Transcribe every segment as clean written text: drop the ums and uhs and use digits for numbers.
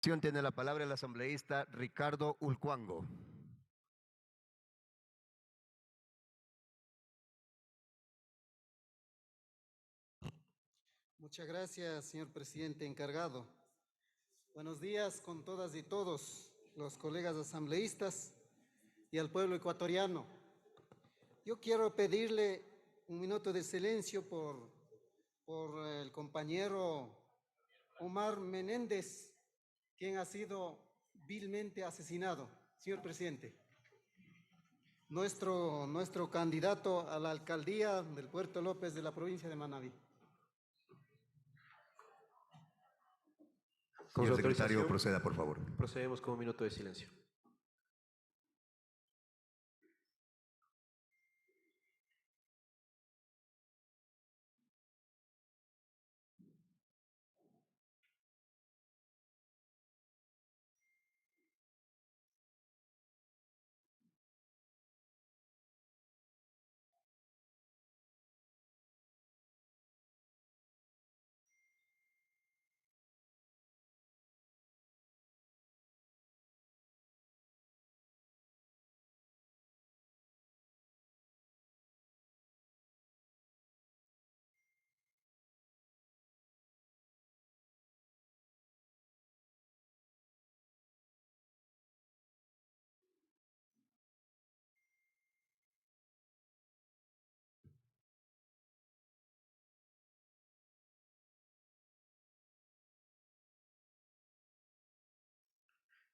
Tiene la palabra el asambleísta Ricardo Ulcuango. Muchas gracias, señor presidente encargado. Buenos días con todas y todos los colegas asambleístas y al pueblo ecuatoriano. Yo quiero pedirle un minuto de silencio por el compañero Omar Menéndez, quien ha sido vilmente asesinado. Señor presidente, nuestro candidato a la alcaldía del Puerto López de la provincia de Manabí. Señor secretario, proceda, por favor. Procedemos con un minuto de silencio.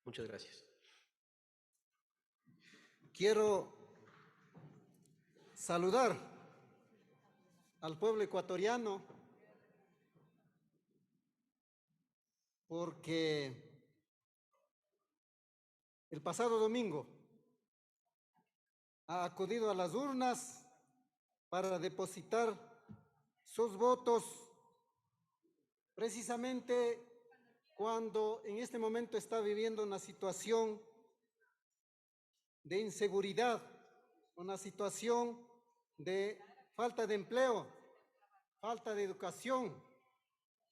Muchas gracias. Quiero saludar al pueblo ecuatoriano porque el pasado domingo ha acudido a las urnas para depositar sus votos precisamente cuando en este momento está viviendo una situación de inseguridad, una situación de falta de empleo, falta de educación,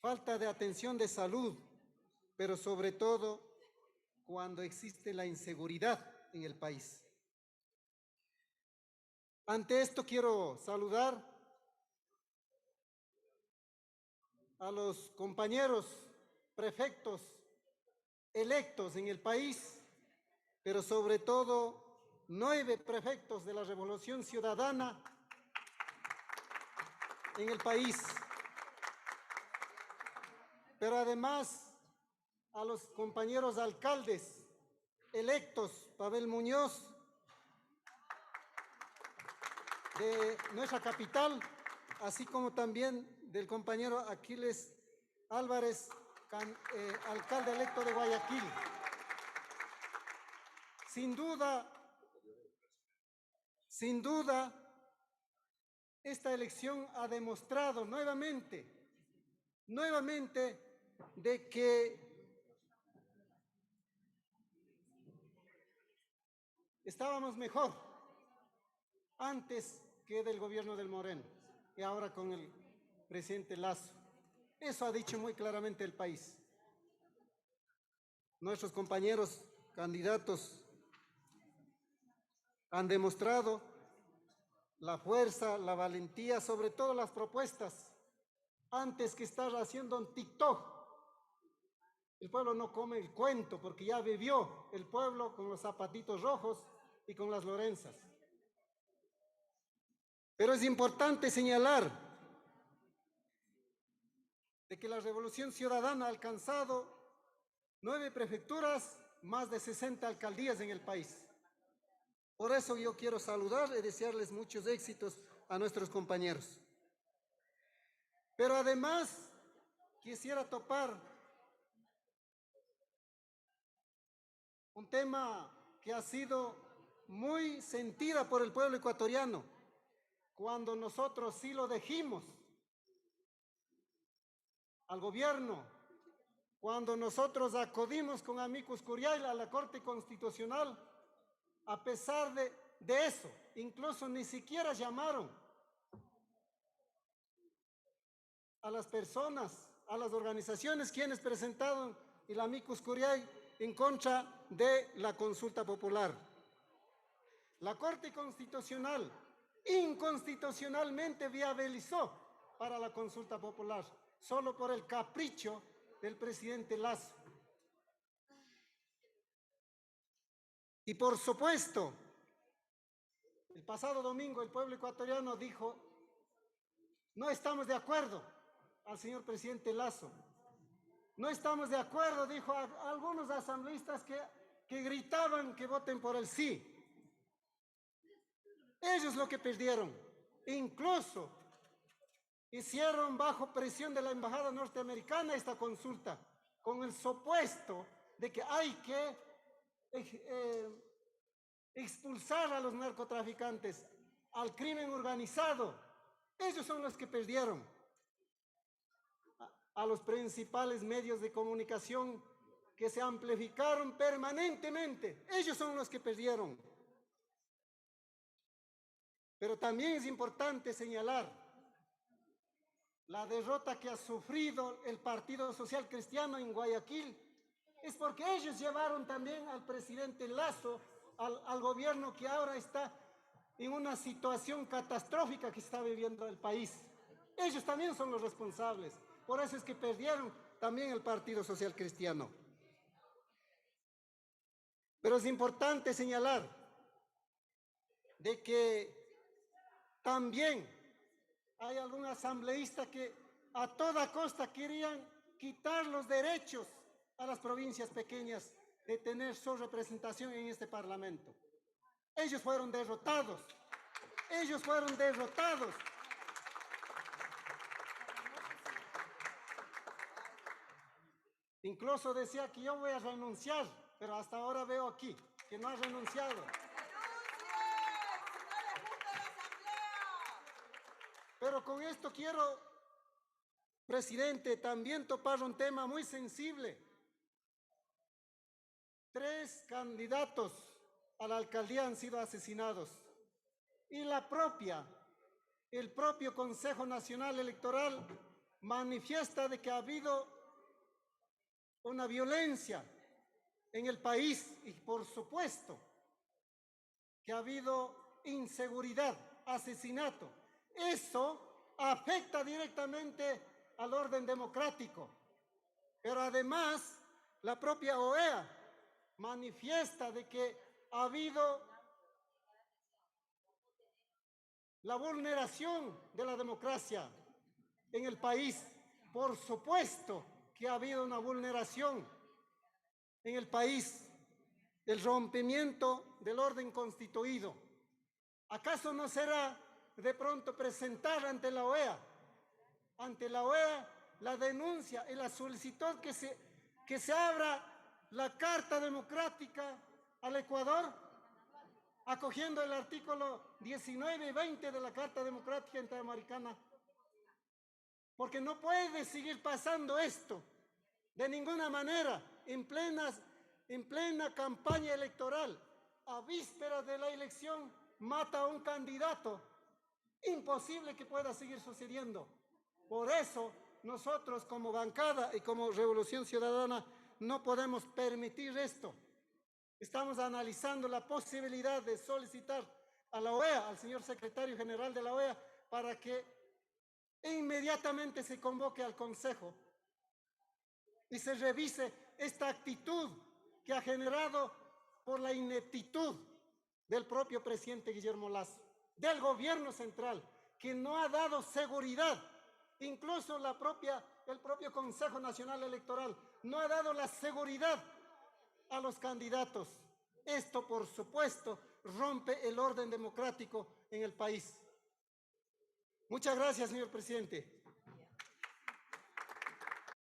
falta de atención de salud, pero sobre todo cuando existe la inseguridad en el país. Ante esto quiero saludar a los compañeros prefectos electos en el país, pero sobre todo 9 prefectos de la Revolución Ciudadana en el país, pero además a los compañeros alcaldes electos, Pavel Muñoz de nuestra capital, así como también del compañero Aquiles Álvarez, alcalde electo de Guayaquil. Sin duda, esta elección ha demostrado nuevamente de que estábamos mejor antes que del gobierno del Moreno y ahora con el presidente Lasso. Eso ha dicho muy claramente el país. Nuestros compañeros candidatos han demostrado la fuerza, la valentía, sobre todo las propuestas. Antes que estar haciendo un TikTok, el pueblo no come el cuento porque ya vivió el pueblo con los zapatitos rojos y con las Lorenzas. Pero es importante señalar de que la Revolución Ciudadana ha alcanzado 9 prefecturas, más de 60 alcaldías en el país. Por eso yo quiero saludar y desearles muchos éxitos a nuestros compañeros. Pero además quisiera topar un tema que ha sido muy sentida por el pueblo ecuatoriano, cuando nosotros sí lo dijimos al gobierno, cuando nosotros acudimos con amicus curiae a la Corte Constitucional, a pesar de eso, incluso ni siquiera llamaron a las personas, a las organizaciones quienes presentaron y la amicus curiae en contra de la consulta popular. La Corte Constitucional inconstitucionalmente viabilizó para la consulta popular, solo por el capricho del presidente Lasso. Y por supuesto, el pasado domingo el pueblo ecuatoriano dijo: no estamos de acuerdo al señor presidente Lasso. No estamos de acuerdo, dijo a algunos asambleístas que gritaban que voten por el sí. Ellos lo que perdieron. Incluso hicieron bajo presión de la embajada norteamericana esta consulta, con el supuesto de que hay que expulsar a los narcotraficantes, al crimen organizado. Ellos son los que perdieron. A los principales medios de comunicación que se amplificaron permanentemente, ellos son los que perdieron. Pero también es importante señalar la derrota que ha sufrido el Partido Social Cristiano en Guayaquil. Es porque ellos llevaron también al presidente Lasso al gobierno que ahora está en una situación catastrófica que está viviendo el país. Ellos también son los responsables. Por eso es que perdieron también el Partido Social Cristiano. Pero es importante señalar de que también hay algún asambleísta que a toda costa querían quitar los derechos a las provincias pequeñas de tener su representación en este Parlamento. Ellos fueron derrotados. Ellos fueron derrotados. Incluso decía que yo voy a renunciar, pero hasta ahora veo aquí que no ha renunciado. Pero con esto quiero, presidente, también topar un tema muy sensible. 3 candidatos a la alcaldía han sido asesinados. Y el propio Consejo Nacional Electoral manifiesta de que ha habido una violencia en el país y por supuesto que ha habido inseguridad, asesinato. Eso afecta directamente al orden democrático. Pero además la propia OEA manifiesta de que ha habido la vulneración de la democracia en el país. Por supuesto que ha habido una vulneración en el país, el rompimiento del orden constituido. ¿Acaso no será de pronto presentar ante la OEA la denuncia y la solicitud que se abra la Carta Democrática al Ecuador, acogiendo el artículo 19 y 20 de la Carta Democrática Interamericana? Porque no puede seguir pasando esto de ninguna manera en plena campaña electoral, a vísperas de la elección, mata a un candidato. Imposible que pueda seguir sucediendo. Por eso nosotros como bancada y como Revolución Ciudadana no podemos permitir esto. Estamos analizando la posibilidad de solicitar a la OEA, al señor secretario general de la OEA, para que inmediatamente se convoque al Consejo y se revise esta actitud que ha generado por la ineptitud del propio presidente Guillermo Lasso, del gobierno central, que no ha dado seguridad. Incluso el propio Consejo Nacional Electoral no ha dado la seguridad a los candidatos. Esto, por supuesto, rompe el orden democrático en el país. Muchas gracias, señor presidente.